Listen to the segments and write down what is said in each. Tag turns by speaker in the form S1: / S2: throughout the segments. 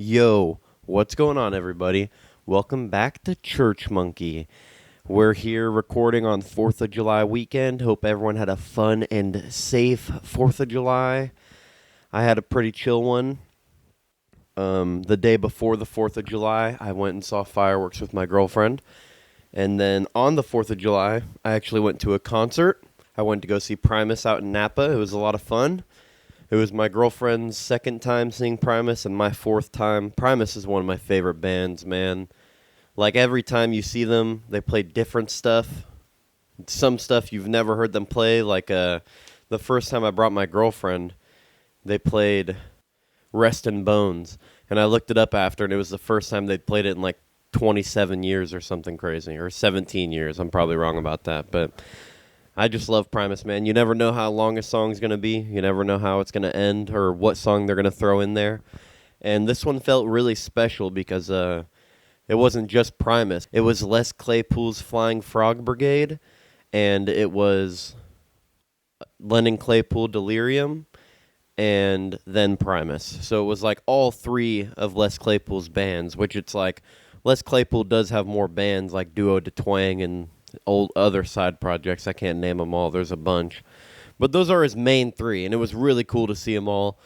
S1: Yo, what's going on, everybody? Welcome back to ChurchMunky. We're here recording on 4th of July weekend. Hope everyone had a fun and safe 4th of July. I had a pretty chill one. The day before the 4th of July, I went and saw fireworks with my girlfriend. And then on the 4th of July, I actually went to a concert. I went to go see Primus out in Napa. It was a lot of fun. It was my girlfriend's second time seeing Primus and my fourth time. Primus is one of my favorite bands, man. Like, every time you see them, they play different stuff. Some stuff you've never heard them play. Like, the first time I brought my girlfriend, they played Rest and Bones. And I looked it up after, and it was the first time they'd played it in, like, 27 years or something crazy. Or 17 years. I'm probably wrong about that, but I just love Primus, man. You never know how long a song's going to be. You never know how it's going to end or what song they're going to throw in there. And this one felt really special because it wasn't just Primus. It was Les Claypool's Flying Frog Brigade, and it was Lennon Claypool Delirium, and then Primus. So it was like all three of Les Claypool's bands, which it's like Les Claypool does have more bands like Duo de Twang and old other side projects. I can't name them all. There's a bunch. But those are his main three, and it was really cool to see them all.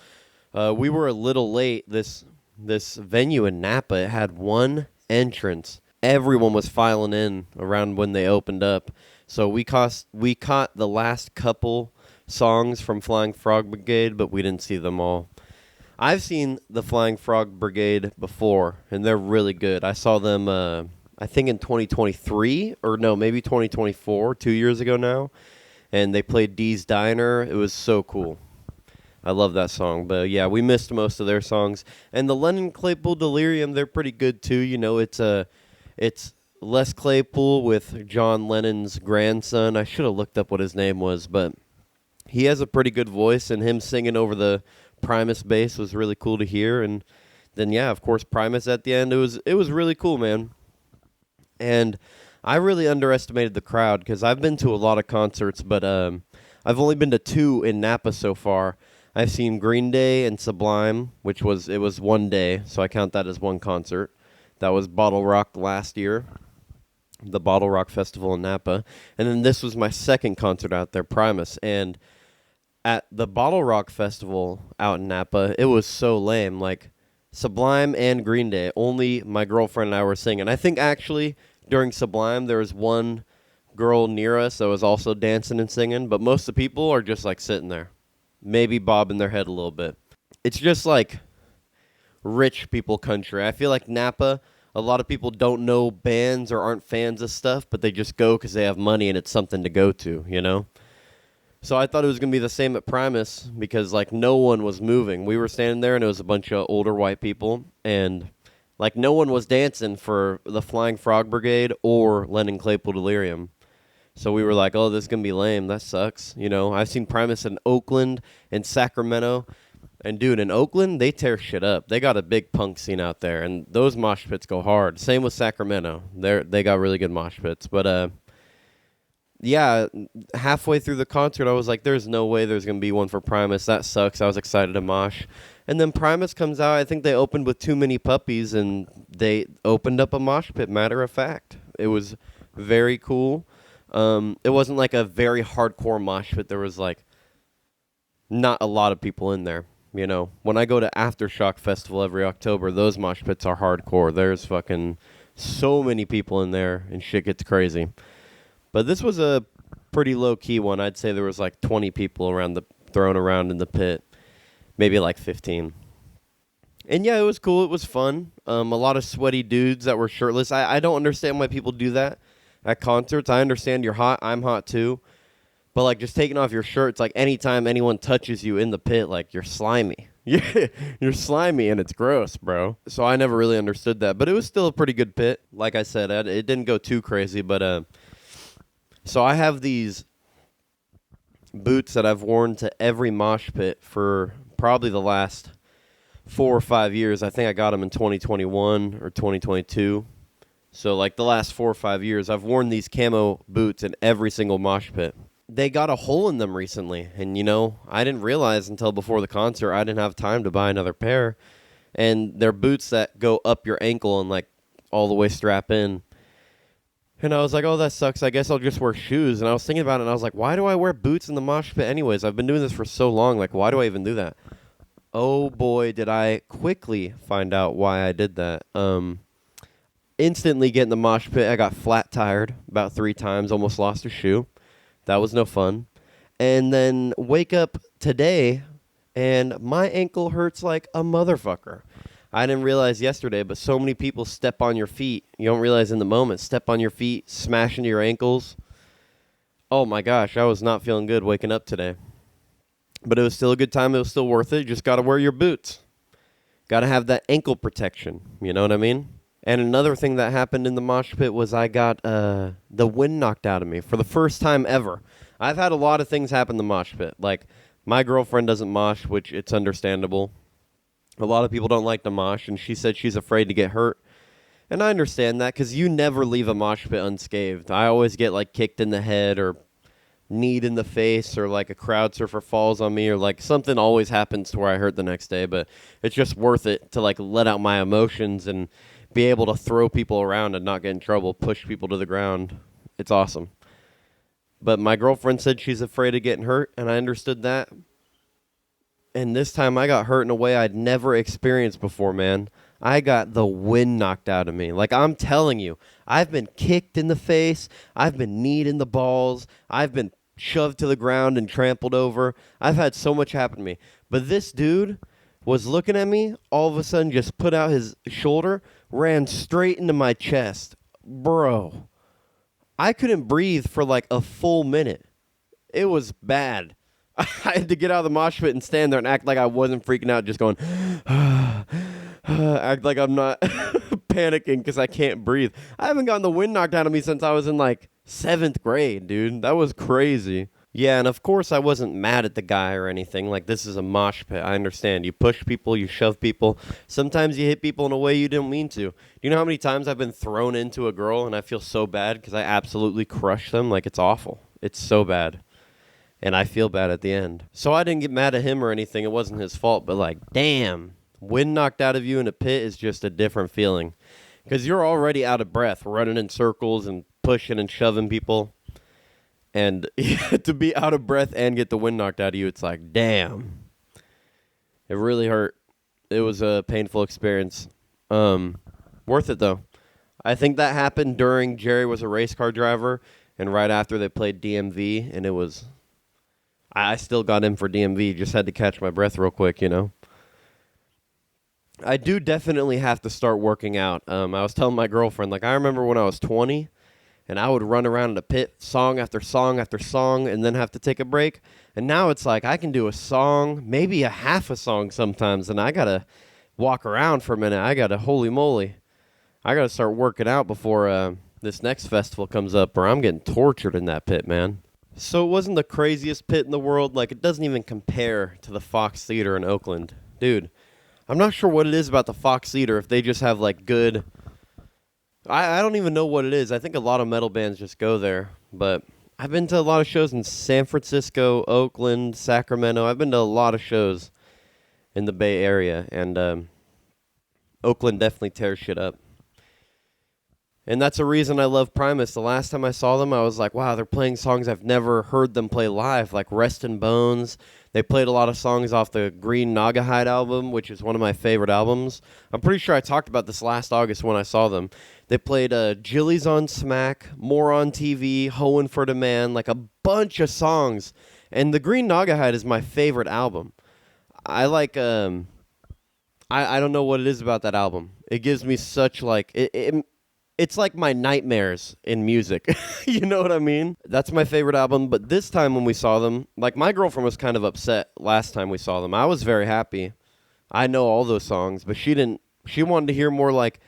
S1: We were a little late. This venue in Napa, it had one entrance. Everyone was filing in around when they opened up. So we caught the last couple songs from Flying Frog Brigade, but we didn't see them all. I've seen the Flying Frog Brigade before, and they're really good. I saw them I think in 2023, or no, maybe 2024, 2 years ago now, and they played Dee's Diner. It was so cool. I love that song, but yeah, we missed most of their songs. And the Lennon Claypool Delirium, they're pretty good too. You know, it's Les Claypool with John Lennon's grandson. I should have looked up what his name was, but he has a pretty good voice, and him singing over the Primus bass was really cool to hear. And then, yeah, of course, Primus at the end. It was really cool, man. And I really underestimated the crowd because I've been to a lot of concerts, but I've only been to two in Napa so far. I've seen Green Day and Sublime, it was one day, so I count that as one concert. That was Bottle Rock last year, the Bottle Rock Festival in Napa. And then this was my second concert out there, Primus. And at the Bottle Rock Festival out in Napa, it was so lame. Like, Sublime and Green Day, only my girlfriend and I were singing. I think actually during Sublime there was one girl near us that was also dancing and singing, but most of the people are just like sitting there, maybe bobbing their head a little bit. It's just like rich people country. I feel like Napa, a lot of people don't know bands or aren't fans of stuff, but they just go because they have money and it's something to go to, you know? So I thought it was going to be the same at Primus because, like, no one was moving. We were standing there, and it was a bunch of older white people, and, like, no one was dancing for the Flying Frog Brigade or Lennon Claypool Delirium. So we were like, oh, this is going to be lame. That sucks. You know, I've seen Primus in Oakland and Sacramento, and, dude, in Oakland, they tear shit up. They got a big punk scene out there, and those mosh pits go hard. Same with Sacramento. They got really good mosh pits, but, yeah, halfway through the concert, I was like, there's no way there's going to be one for Primus. That sucks. I was excited to mosh. And then Primus comes out. I think they opened with Too Many Puppies, and they opened up a mosh pit, matter of fact. It was very cool. It wasn't like a very hardcore mosh pit. There was, like, not a lot of people in there, you know. When I go to Aftershock Festival every October, those mosh pits are hardcore. There's fucking so many people in there, and shit gets crazy. But this was a pretty low-key one. I'd say there was like 20 people thrown around in the pit. Maybe like 15. And yeah, it was cool. It was fun. A lot of sweaty dudes that were shirtless. I don't understand why people do that at concerts. I understand you're hot. I'm hot too. But like just taking off your shirt, it's like anytime anyone touches you in the pit, like you're slimy. You're slimy and it's gross, bro. So I never really understood that. But it was still a pretty good pit. Like I said, it didn't go too crazy, but so I have these boots that I've worn to every mosh pit for probably the last 4 or 5 years. I think I got them in 2021 or 2022. So like the last 4 or 5 years, I've worn these camo boots in every single mosh pit. They got a hole in them recently, and you know, I didn't realize until before the concert I didn't have time to buy another pair. and they're boots that go up your ankle and like all the way strap in. And I was like, oh, that sucks. I guess I'll just wear shoes. And I was thinking about it, and I was like, why do I wear boots in the mosh pit anyways? I've been doing this for so long. Like, why do I even do that? Oh, boy, did I quickly find out why I did that. Instantly get in the mosh pit. I got flat-tired about 3 times, almost lost a shoe. That was no fun. And then wake up today, and my ankle hurts like a motherfucker. I didn't realize yesterday, but so many people step on your feet. You don't realize in the moment. Step on your feet, smash into your ankles. Oh, my gosh. I was not feeling good waking up today. But it was still a good time. It was still worth it. You just got to wear your boots. Got to have that ankle protection. You know what I mean? And another thing that happened in the mosh pit was I got the wind knocked out of me for the first time ever. I've had a lot of things happen in the mosh pit. Like, my girlfriend doesn't mosh, which it's understandable. A lot of people don't like to mosh, and she said she's afraid to get hurt. And I understand that, because you never leave a mosh pit unscathed. I always get, like, kicked in the head or kneed in the face, or, like, a crowd surfer falls on me, or, like, something always happens to where I hurt the next day. But it's just worth it to, like, let out my emotions and be able to throw people around and not get in trouble, push people to the ground. It's awesome. But my girlfriend said she's afraid of getting hurt, and I understood that. And this time I got hurt in a way I'd never experienced before, man. I got the wind knocked out of me. Like, I'm telling you, I've been kicked in the face. I've been kneed in the balls. I've been shoved to the ground and trampled over. I've had so much happen to me. But this dude was looking at me, all of a sudden just put out his shoulder, ran straight into my chest. Bro, I couldn't breathe for like a full minute. It was bad. I had to get out of the mosh pit and stand there and act like I wasn't freaking out, just going, act like I'm not panicking because I can't breathe. I haven't gotten the wind knocked out of me since I was in like 7th grade, dude. That was crazy. Yeah, and of course I wasn't mad at the guy or anything. Like, this is a mosh pit. I understand. You push people, you shove people. Sometimes you hit people in a way you didn't mean to. Do you know how many times I've been thrown into a girl and I feel so bad because I absolutely crush them? Like, it's awful. It's so bad. And I feel bad at the end. So I didn't get mad at him or anything. It wasn't his fault. But, like, damn, wind knocked out of you in a pit is just a different feeling. Because you're already out of breath, running in circles and pushing and shoving people. And to be out of breath and get the wind knocked out of you, it's like, damn. It really hurt. It was a painful experience. Worth it, though. I think that happened during Jerry was a race car driver, and right after they played DMV, and it was... I still got in for DMV, just had to catch my breath real quick, you know. I do definitely have to start working out. I was telling my girlfriend, like, I remember when I was 20, and I would run around in the pit, song after song after song, and then have to take a break. And now it's like I can do a song, maybe a half a song sometimes, and I got to walk around for a minute. Holy moly, I got to start working out before this next festival comes up, or I'm getting tortured in that pit, man. So it wasn't the craziest pit in the world. Like, it doesn't even compare to the Fox Theater in Oakland. Dude, I'm not sure what it is about the Fox Theater, if they just have, like, good... I don't even know what it is. I think a lot of metal bands just go there. But I've been to a lot of shows in San Francisco, Oakland, Sacramento. I've been to a lot of shows in the Bay Area. And Oakland definitely tears shit up. And that's a reason I love Primus. The last time I saw them, I was like, wow, they're playing songs I've never heard them play live, like Rest in Bones. They played a lot of songs off the Green Naugahyde album, which is one of my favorite albums. I'm pretty sure I talked about this last August when I saw them. They played Jilly's on Smack, More on TV, Hoeing for the Man, like a bunch of songs. And the Green Naugahyde is my favorite album. I like, I don't know what it is about that album. It gives me such, like, it's like my nightmares in music. You know what I mean? That's my favorite album. But this time when we saw them, like, my girlfriend was kind of upset last time we saw them. I was very happy. I know all those songs, but she didn't. She wanted to hear more like,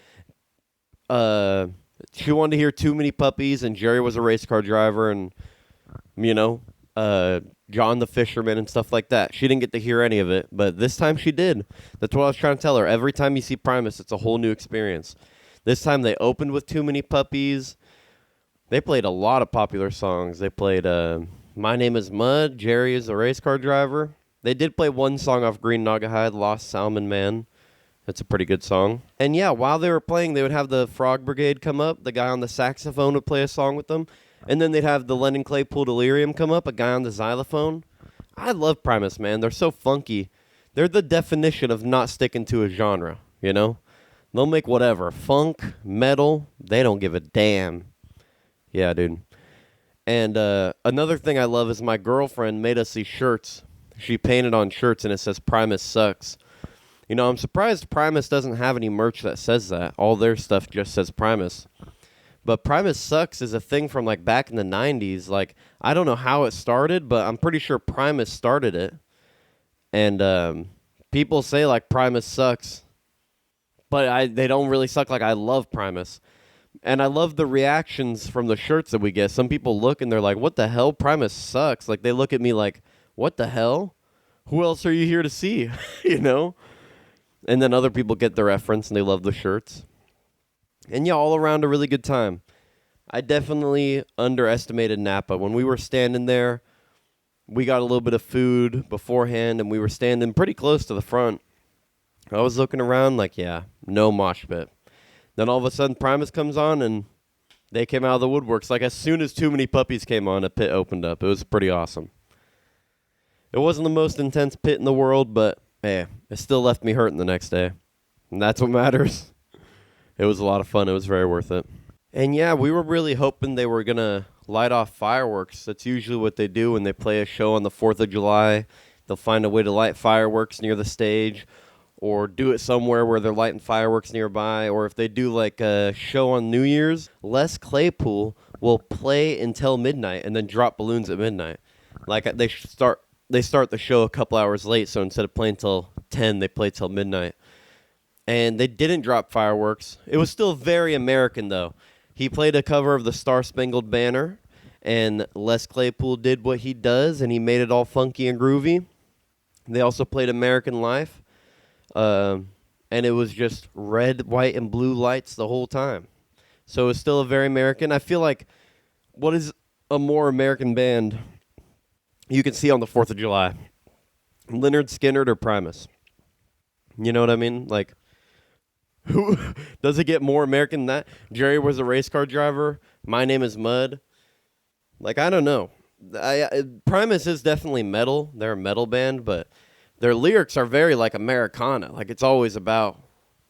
S1: she wanted to hear Too Many Puppies and Jerry Was a Race Car Driver and, you know, John the Fisherman and stuff like that. She didn't get to hear any of it, but this time she did. That's what I was trying to tell her. Every time you see Primus, it's a whole new experience. This time they opened with Too Many Puppies. They played a lot of popular songs. They played My Name is Mud, Jerry is a Race Car Driver. They did play one song off Green Naugahyde, Lost Salmon Man, That's a pretty good song. And yeah, while they were playing, they would have the Frog Brigade come up. The guy on the saxophone would play a song with them. And then they'd have the Lennon Claypool Delirium come up, a guy on the xylophone. I love Primus, man. They're so funky. They're the definition of not sticking to a genre, you know? They'll make whatever. Funk, metal, they don't give a damn. Yeah, dude. And another thing I love is my girlfriend made us these shirts. She painted on shirts, and it says Primus sucks. You know, I'm surprised Primus doesn't have any merch that says that. All their stuff just says Primus. But Primus sucks is a thing from, like, back in the 90s. Like, I don't know how it started, but I'm pretty sure Primus started it. And people say, like, Primus sucks. But they don't really suck. Like, I love Primus. And I love the reactions from the shirts that we get. Some people look and they're like, what the hell? Primus sucks. Like, they look at me like, what the hell? Who else are you here to see? You know? And then other people get the reference and they love the shirts. And yeah, all around a really good time. I definitely underestimated Napa. When we were standing there, we got a little bit of food beforehand and we were standing pretty close to the front. I was looking around like, yeah, no mosh pit. Then all of a sudden Primus comes on and they came out of the woodworks. Like as soon as Too Many Puppies came on, a pit opened up. It was pretty awesome. It wasn't the most intense pit in the world, but hey, it still left me hurting the next day. And that's what matters. It was a lot of fun. It was very worth it. And yeah, we were really hoping they were going to light off fireworks. That's usually what they do when they play a show on the 4th of July. They'll find a way to light fireworks near the stage or do it somewhere where they're lighting fireworks nearby. Or if they do like a show on New Year's, Les Claypool will play until midnight and then drop balloons at midnight. Like they start the show a couple hours late, so instead of playing till 10, they play till midnight. And they didn't drop fireworks. It was still very American, though. He played a cover of the Star Spangled Banner, and Les Claypool did what he does, and he made it all funky and groovy. They also played American Life, and it was just red, white, and blue lights the whole time. So it was still a very American. I feel like what is a more American band you can see on the 4th of July? Lynyrd Skynyrd or Primus? You know what I mean? Like, who does it get more American than that? Jerry was a race car driver. My name is Mud. Like, I don't know. Primus is definitely metal. They're a metal band, but their lyrics are very, like, Americana. Like, it's always about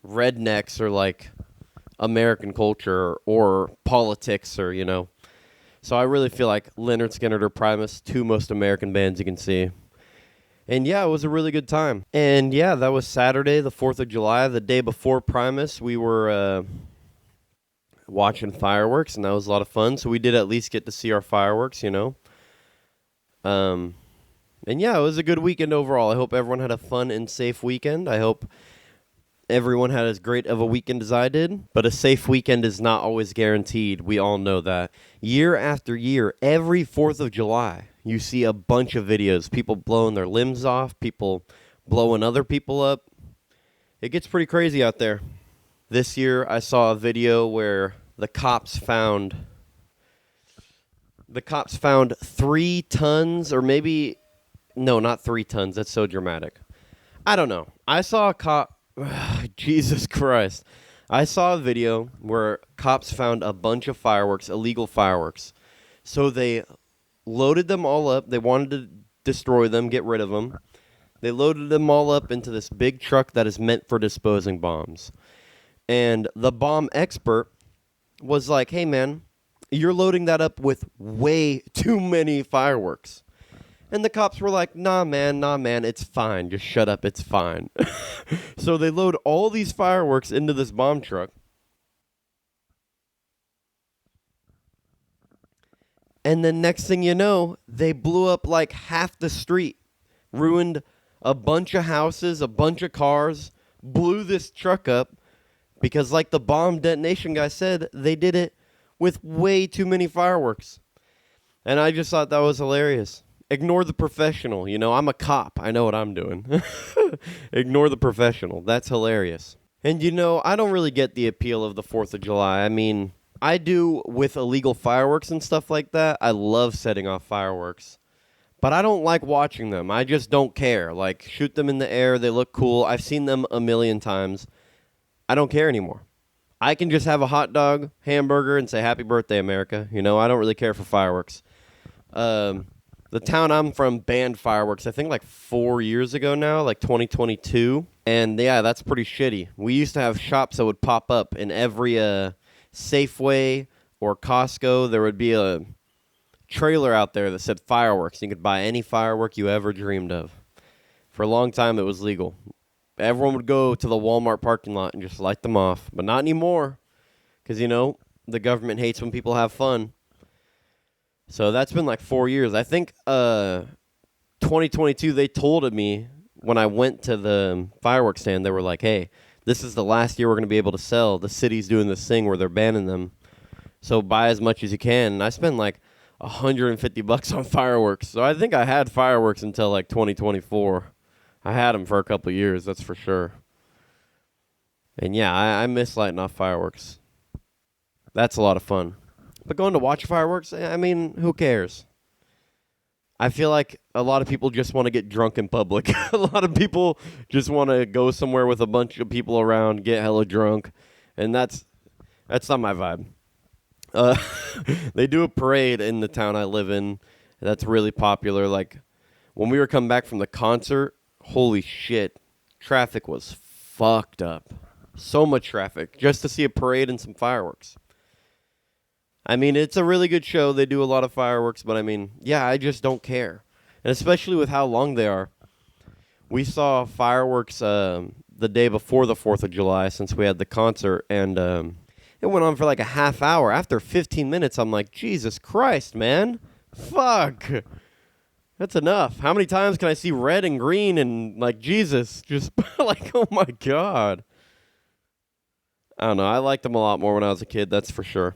S1: rednecks or, like, American culture or politics or, you know. So I really feel like Lynyrd Skynyrd or Primus, two most American bands you can see. And yeah, it was a really good time. And yeah, that was Saturday, the 4th of July. The day before Primus, we were watching fireworks, and that was a lot of fun. So we did at least get to see our fireworks, you know. And yeah, it was a good weekend overall. I hope everyone had a fun and safe weekend. I hope everyone had as great of a weekend as I did. But a safe weekend is not always guaranteed. We all know that. Year after year, every 4th of July, you see a bunch of videos. People blowing their limbs off. People blowing other people up. It gets pretty crazy out there. This year, I saw a video where the cops found 3 tons, or maybe, no, not 3 tons. That's so dramatic. I don't know. I saw a cop. Jesus Christ. I saw a video where cops found a bunch of fireworks, illegal fireworks. So they loaded them all up. They wanted to destroy them, get rid of them. They loaded them all up into this big truck that is meant for disposing bombs. And the bomb expert was like, hey, man, you're loading that up with way too many fireworks. And the cops were like, nah, man, it's fine. Just shut up, it's fine. So they load all these fireworks into this bomb truck. And then next thing you know, they blew up like half the street, ruined a bunch of houses, a bunch of cars, blew this truck up because like the bomb detonation guy said, they did it with way too many fireworks. And I just thought that was hilarious. Ignore the professional. You know, I'm a cop. I know what I'm doing. Ignore the professional. That's hilarious. And, you know, I don't really get the appeal of the 4th of July. I mean, I do with illegal fireworks and stuff like that. I love setting off fireworks. But I don't like watching them. I just don't care. Like, shoot them in the air. They look cool. I've seen them a million times. I don't care anymore. I can just have a hot dog, hamburger, and say, happy birthday, America. You know, I don't really care for fireworks. The town I'm from banned fireworks, I think, like 4 years ago now, like 2022. And, yeah, that's pretty shitty. We used to have shops that would pop up in every Safeway or Costco. There would be a trailer out there that said fireworks. You could buy any firework you ever dreamed of. For a long time, it was legal. Everyone would go to the Walmart parking lot and just light them off. But not anymore. Because, you know, the government hates when people have fun. So that's been like 4 years. I think 2022, they told me when I went to the fireworks stand, they were like, hey, this is the last year we're going to be able to sell. The city's doing this thing where they're banning them. So buy as much as you can. And I spent like $150 on fireworks. So I think I had fireworks until like 2024. I had them for a couple of years, that's for sure. And yeah, I miss lighting off fireworks. That's a lot of fun. But going to watch fireworks, I mean, who cares? I feel like a lot of people just want to get drunk in public. A lot of people just want to go somewhere with a bunch of people around, get hella drunk. And that's not my vibe. They do a parade in the town I live in. That's really popular. Like, when we were coming back from the concert, holy shit, traffic was fucked up. So much traffic just to see a parade and some fireworks. I mean, it's a really good show. They do a lot of fireworks, but I mean, yeah, I just don't care. And especially with how long they are. We saw fireworks the day before the 4th of July since we had the concert, and it went on for like a half hour. After 15 minutes, I'm like, Jesus Christ, man. Fuck. That's enough. How many times can I see red and green and, like, Jesus? Just, like, oh, my God. I don't know. I liked them a lot more when I was a kid, that's for sure.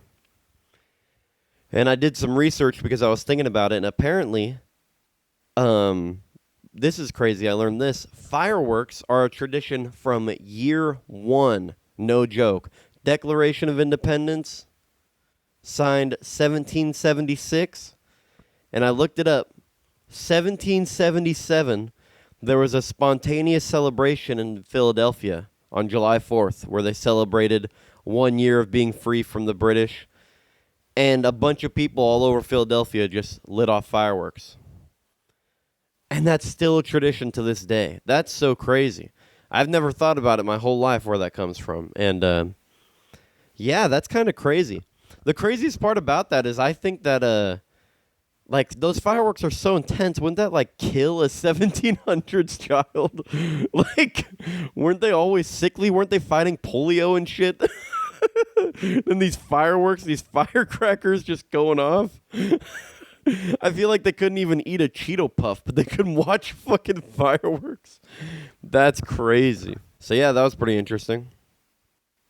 S1: And I did some research because I was thinking about it, and apparently, this is crazy. I learned this. Fireworks are a tradition from year one. No joke. Declaration of Independence, signed 1776. And I looked it up. 1777, there was a spontaneous celebration in Philadelphia on July 4th where they celebrated 1 year of being free from the British. And a bunch of people all over Philadelphia just lit off fireworks. And that's still a tradition to this day. That's so crazy. I've never thought about it my whole life where that comes from. And, yeah, that's kind of crazy. The craziest part about that is I think that, like, those fireworks are so intense. Wouldn't that, like, kill a 1700s child? Like, weren't they always sickly? Weren't they fighting polio and shit? And these fireworks, these firecrackers just going off. I feel like they couldn't even eat a Cheeto Puff, but they couldn't watch fucking fireworks. That's crazy. So, yeah, that was pretty interesting.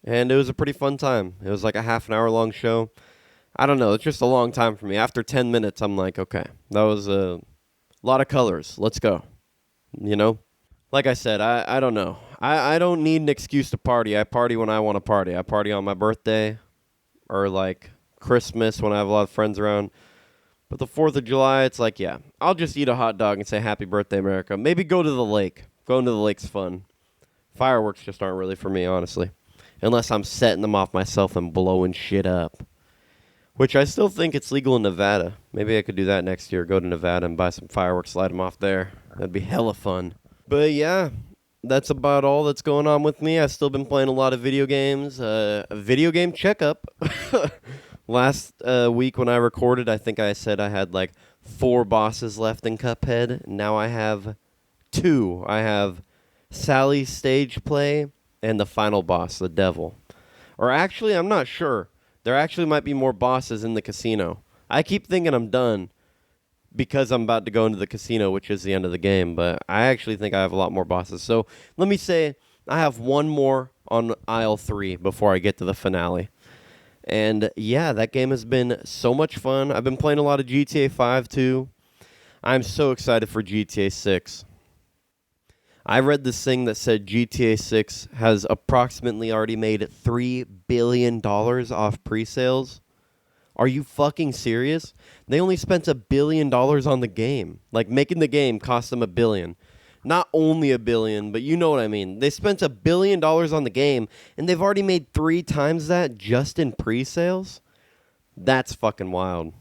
S1: And it was a pretty fun time. It was like a half an hour long show. I don't know. It's just a long time for me. After 10 minutes, I'm like, okay, that was a lot of colors. Let's go. You know? Like I said, I don't know. I don't need an excuse to party. I party when I want to party. I party on my birthday or like Christmas when I have a lot of friends around. But the 4th of July, it's like, yeah, I'll just eat a hot dog and say happy birthday, America. Maybe go to the lake. Going to the lake's fun. Fireworks just aren't really for me, honestly. Unless I'm setting them off myself and blowing shit up. Which I still think it's legal in Nevada. Maybe I could do that next year. Go to Nevada and buy some fireworks, light them off there. That'd be hella fun. But yeah, that's about all that's going on with me. I've still been playing a lot of video games. A video game checkup. Last week when I recorded, I think I said I had like 4 bosses left in Cuphead. Now I have 2. I have Sally's stage play and the final boss, the devil. Or actually, I'm not sure. There actually might be more bosses in the casino. I keep thinking I'm done because I'm about to go into the casino, which is the end of the game. But I actually think I have a lot more bosses. So let me say I have 1 more on aisle 3 before I get to the finale. And yeah, that game has been so much fun. I've been playing a lot of GTA 5 too. I'm so excited for GTA 6. I read this thing that said GTA 6 has approximately already made $3 billion off pre-sales Are you fucking serious? They only spent $1 billion on the game. Like, making the game cost them $1 billion. Not only $1 billion, but you know what I mean. They spent $1 billion on the game, and they've already made 3 times that just in pre-sales? That's fucking wild.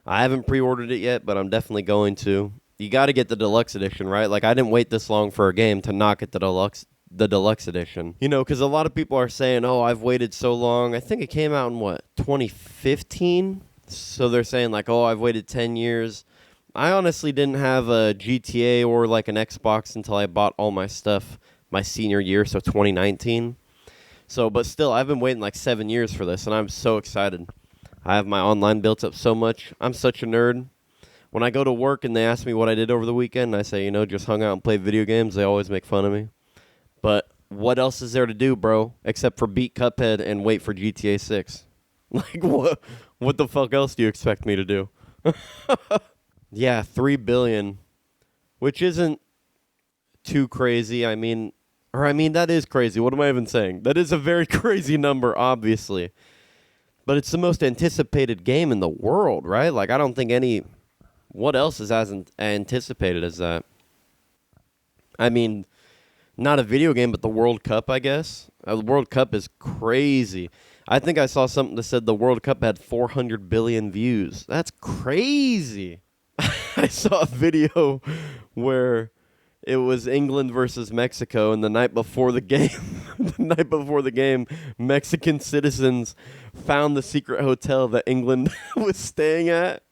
S1: I haven't pre-ordered it yet, but I'm definitely going to. You got to get the deluxe edition, right? Like, I didn't wait this long for a game to not get the deluxe edition. You know, because a lot of people are saying, oh, I've waited so long. I think it came out in, 2015? So they're saying, like, oh, I've waited 10 years. I honestly didn't have a GTA or, like, an Xbox until I bought all my stuff my senior year, so 2019. So, but still, I've been waiting, like, 7 years for this, and I'm so excited. I have my online built up so much. I'm such a nerd. When I go to work and they ask me what I did over the weekend, I say, just hung out and played video games. They always make fun of me. But what else is there to do, bro, except for beat Cuphead and wait for GTA 6? Like, what the fuck else do you expect me to do? Yeah, $3 billion, which isn't too crazy. I mean, that is crazy. What am I even saying? That is a very crazy number, obviously. But it's the most anticipated game in the world, right? Like, I don't think what else is as anticipated as that? I mean, not a video game, but the World Cup, I guess. The World Cup is crazy. I think I saw something that said the World Cup had 400 billion views. That's crazy. I saw a video where it was England versus Mexico, and the night before the game, Mexican citizens found the secret hotel that England was staying at.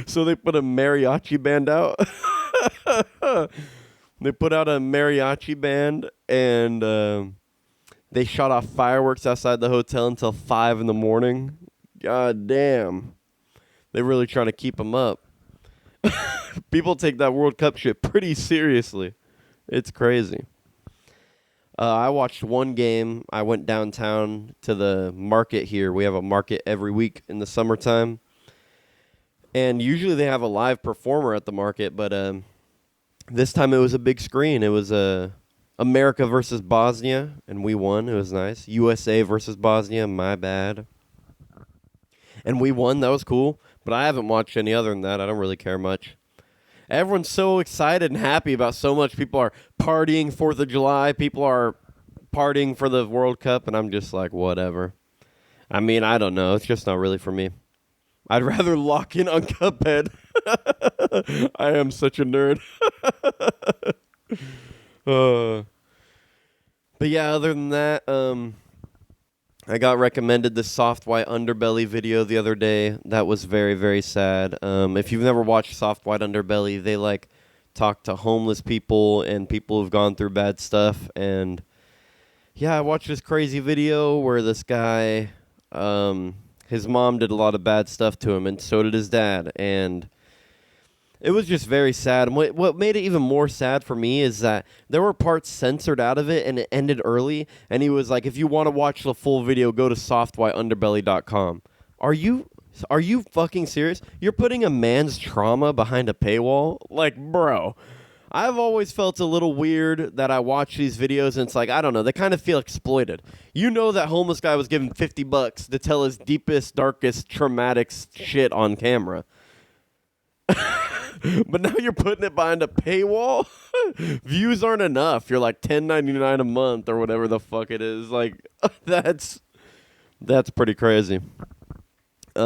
S1: So they put a mariachi band out. They put out a mariachi band, and they shot off fireworks outside the hotel until 5 in the morning. God damn. They're really trying to keep them up. People take that World Cup shit pretty seriously. It's crazy. I watched one game. I went downtown to the market here. We have a market every week in the summertime. And usually they have a live performer at the market, but this time it was a big screen. It was America versus Bosnia, and we won. It was nice. USA versus Bosnia, my bad. And we won. That was cool. But I haven't watched any other than that. I don't really care much. Everyone's so excited and happy about so much. People are partying 4th of July. People are partying for the World Cup, and I'm just like, whatever. I mean, I don't know. It's just not really for me. I'd rather lock in on Cuphead. I am such a nerd. But yeah, other than that, I got recommended the Soft White Underbelly video the other day. That was very, very sad. If you've never watched Soft White Underbelly, they like talk to homeless people and people who've gone through bad stuff. And yeah, I watched this crazy video where this guy, his mom did a lot of bad stuff to him, and so did his dad. And it was just very sad. And what made it even more sad for me is that there were parts censored out of it, and it ended early. And he was like, if you want to watch the full video, go to softwhiteunderbelly.com. Are you fucking serious? You're putting a man's trauma behind a paywall? Like, bro, I've always felt a little weird that I watch these videos, and it's like, I don't know, they kind of feel exploited. You know that homeless guy was given $50 to tell his deepest, darkest, traumatic shit on camera. But now you're putting it behind a paywall? Views aren't enough. You're like $10.99 a month or whatever the fuck it is. Like, that's pretty crazy. I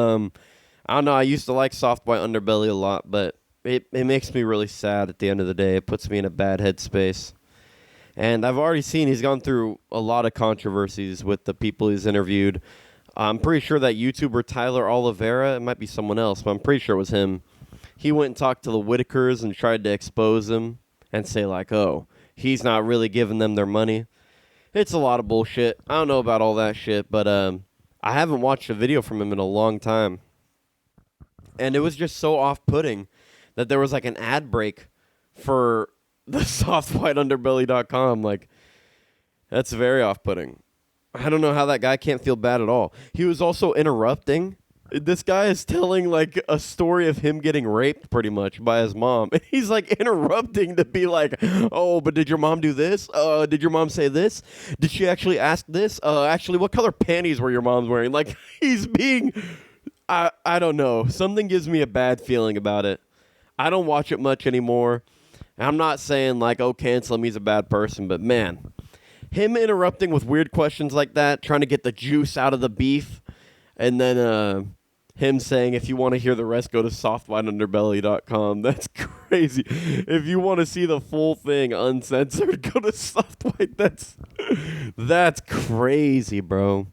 S1: don't know. I used to like Soft White Underbelly a lot, but it makes me really sad at the end of the day. It puts me in a bad headspace. And I've already seen he's gone through a lot of controversies with the people he's interviewed. I'm pretty sure that YouTuber Tyler Oliveira, it might be someone else, but I'm pretty sure it was him. He went and talked to the Whitakers and tried to expose him and say, like, oh, he's not really giving them their money. It's a lot of bullshit. I don't know about all that shit, but I haven't watched a video from him in a long time. And it was just so off-putting that there was, like, an ad break for the softwhiteunderbelly.com. Like, that's very off-putting. I don't know how that guy can't feel bad at all. He was also interrupting. This guy is telling like a story of him getting raped pretty much by his mom. And he's like interrupting to be like, oh, but did your mom do this? Did your mom say this? Did she actually ask this? Actually, what color panties were your mom's wearing? Like he's being, I don't know. Something gives me a bad feeling about it. I don't watch it much anymore. I'm not saying like, oh, cancel him, he's a bad person, but man, him interrupting with weird questions like that, trying to get the juice out of the beef, and then him saying, if you want to hear the rest, go to softwhiteunderbelly.com. That's crazy. If you want to see the full thing uncensored, go to softwhite. That's crazy, bro.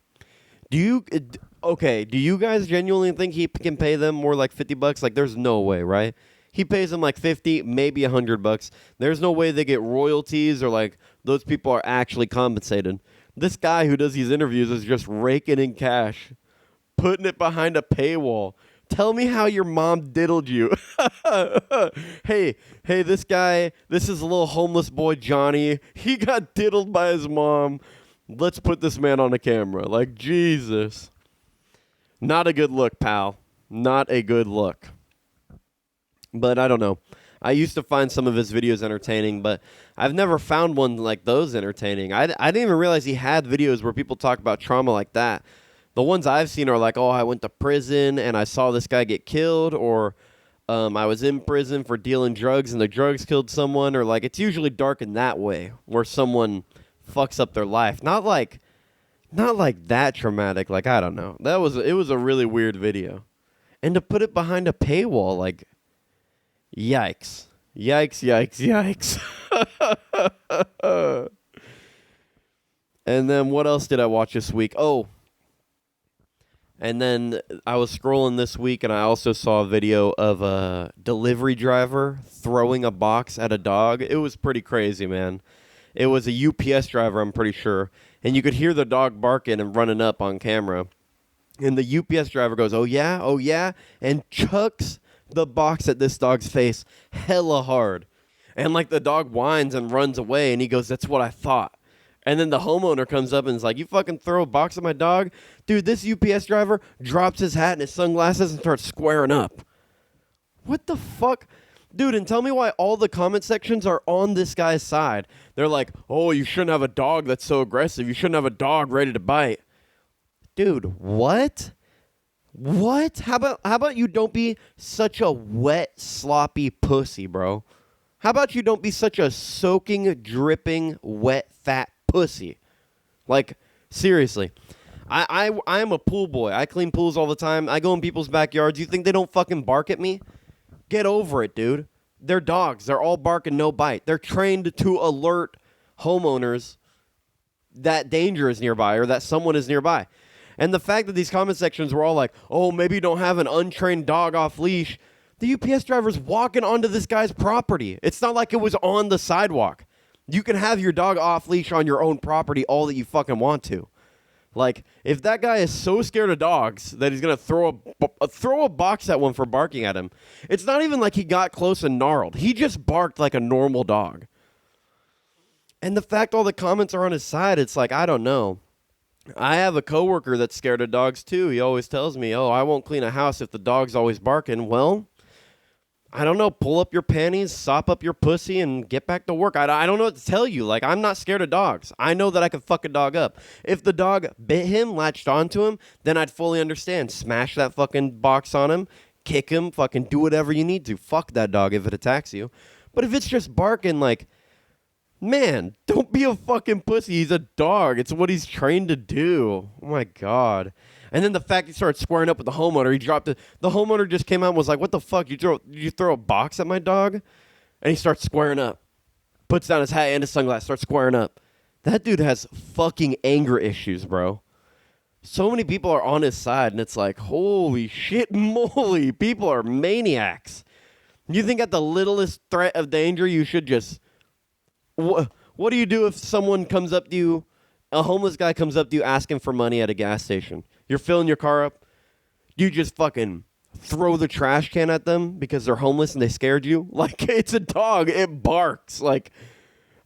S1: Do you guys genuinely think he can pay them more like $50? Like, there's no way, right? He pays them like 50, maybe $100. There's no way they get royalties or like those people are actually compensated. This guy who does these interviews is just raking in cash, putting it behind a paywall. Tell me how your mom diddled you. Hey, this is a little homeless boy, Johnny. He got diddled by his mom. Let's put this man on a camera. Like, Jesus. Not a good look, pal. Not a good look. But I don't know. I used to find some of his videos entertaining, but I've never found one like those entertaining. I didn't even realize he had videos where people talk about trauma like that. The ones I've seen are like, oh, I went to prison and I saw this guy get killed, or I was in prison for dealing drugs and the drugs killed someone, or like it's usually dark in that way where someone fucks up their life. Not like that traumatic. Like, I don't know. It was a really weird video. And to put it behind a paywall, like, yikes. Yikes. And then what else did I watch this week? Oh, and then I was scrolling this week and I also saw a video of a delivery driver throwing a box at a dog. It was pretty crazy, man. It was a UPS driver, I'm pretty sure. And you could hear the dog barking and running up on camera. And the UPS driver goes, oh yeah, and chucks the box at this dog's face hella hard. And like the dog whines and runs away and he goes, that's what I thought. And then the homeowner comes up and is like, you fucking throw a box at my dog? Dude, this UPS driver drops his hat and his sunglasses and starts squaring up. What the fuck? Dude, and tell me why all the comment sections are on this guy's side. They're like, oh, you shouldn't have a dog that's so aggressive. You shouldn't have a dog ready to bite. Dude, what? What? How about you don't be such a wet, sloppy pussy, bro? How about you don't be such a soaking, dripping, wet, fat pussy? Like, seriously. I am a pool boy. I clean pools all the time. I go in people's backyards. You think they don't fucking bark at me? Get over it, dude. They're dogs. They're all bark and no bite. They're trained to alert homeowners that danger is nearby or that someone is nearby. And the fact that these comment sections were all like, oh, maybe you don't have an untrained dog off leash. The UPS driver's walking onto this guy's property. It's not like it was on the sidewalk. You can have your dog off leash on your own property all that you fucking want to. Like, if that guy is so scared of dogs that he's going to throw a box at one for barking at him, it's not even like he got close and gnarled. He just barked like a normal dog. And the fact all the comments are on his side, it's like, I don't know. I have a coworker that's scared of dogs too. He always tells me, oh, I won't clean a house if the dog's always barking. Well, I don't know. Pull up your panties, sop up your pussy, and get back to work. I don't know what to tell you. Like, I'm not scared of dogs. I know that I can fuck a dog up. If the dog bit him, latched onto him, then I'd fully understand. Smash that fucking box on him, kick him, fucking do whatever you need to. Fuck that dog if it attacks you. But if it's just barking, like, man, don't be a fucking pussy. He's a dog. It's what he's trained to do. Oh, my God. And then the fact he started squaring up with the homeowner, he dropped it. The homeowner just came out and was like, what the fuck? You throw a box at my dog? And he starts squaring up. Puts down his hat and his sunglasses, starts squaring up. That dude has fucking anger issues, bro. So many people are on his side, and it's like, holy shit moly. People are maniacs. You think at the littlest threat of danger, you should just... What do you do if someone comes up to you, a homeless guy comes up to you asking for money at a gas station? You're filling your car up. You just fucking throw the trash can at them because they're homeless and they scared you? Like, it's a dog. It barks. Like,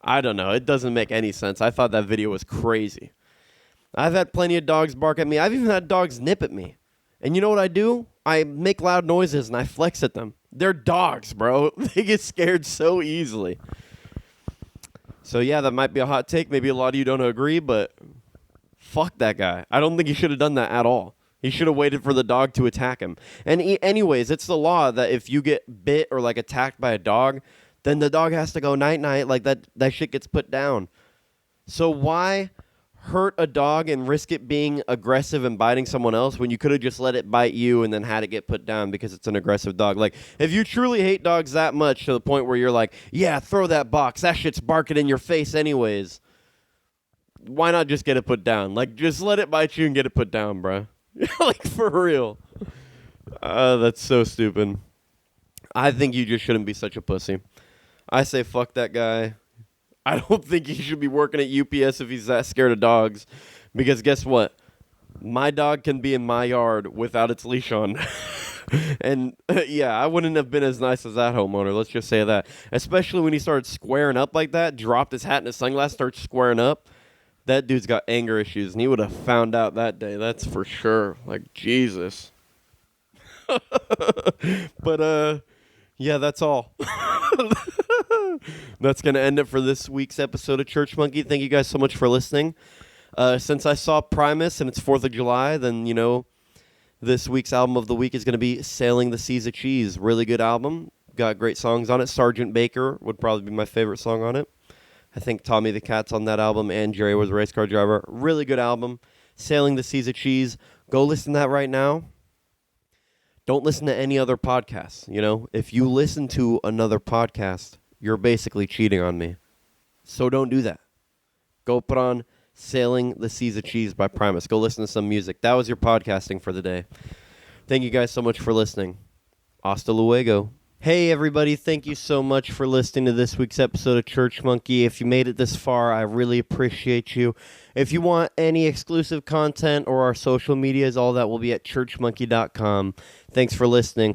S1: I don't know. It doesn't make any sense. I thought that video was crazy. I've had plenty of dogs bark at me. I've even had dogs nip at me. And you know what I do? I make loud noises and I flex at them. They're dogs, bro. They get scared so easily. So yeah, that might be a hot take. Maybe a lot of you don't agree, but fuck that guy. I don't think he should have done that at all. He should have waited for the dog to attack him. And anyways, it's the law that if you get bit or like attacked by a dog, then the dog has to go night-night. Like that shit gets put down. So why hurt a dog and risk it being aggressive and biting someone else when you could have just let it bite you and then had it get put down because it's an aggressive dog? Like, if you truly hate dogs that much to the point where you're like, yeah, throw that box. That shit's barking in your face anyways. Why not just get it put down? Like, just let it bite you and get it put down, bro. Like, for real. That's so stupid. I think you just shouldn't be such a pussy. I say fuck that guy. I don't think he should be working at UPS if he's that scared of dogs. Because guess what? My dog can be in my yard without its leash on. And, yeah, I wouldn't have been as nice as that homeowner. Let's just say that. Especially when he started squaring up like that, dropped his hat and his sunglasses, started squaring up. That dude's got anger issues, and he would have found out that day. That's for sure. Like, Jesus. But, yeah, that's all. That's going to end it for this week's episode of Church Monkey. Thank you guys so much for listening. Since I saw Primus and it's 4th of July, then, you know, this week's album of the week is going to be Sailing the Seas of Cheese. Really good album. Got great songs on it. Sergeant Baker would probably be my favorite song on it. I think Tommy the Cat's on that album, and Jerry Was a Race Car Driver. Really good album. Sailing the Seas of Cheese. Go listen to that right now. Don't listen to any other podcasts, you know? If you listen to another podcast, you're basically cheating on me. So don't do that. Go put on Sailing the Seas of Cheese by Primus. Go listen to some music. That was your podcasting for the day. Thank you guys so much for listening. Hasta luego. Hey everybody, thank you so much for listening to this week's episode of Church Monkey. If you made it this far, I really appreciate you. If you want any exclusive content or our social medias, all that will be at churchmonkey.com. Thanks for listening.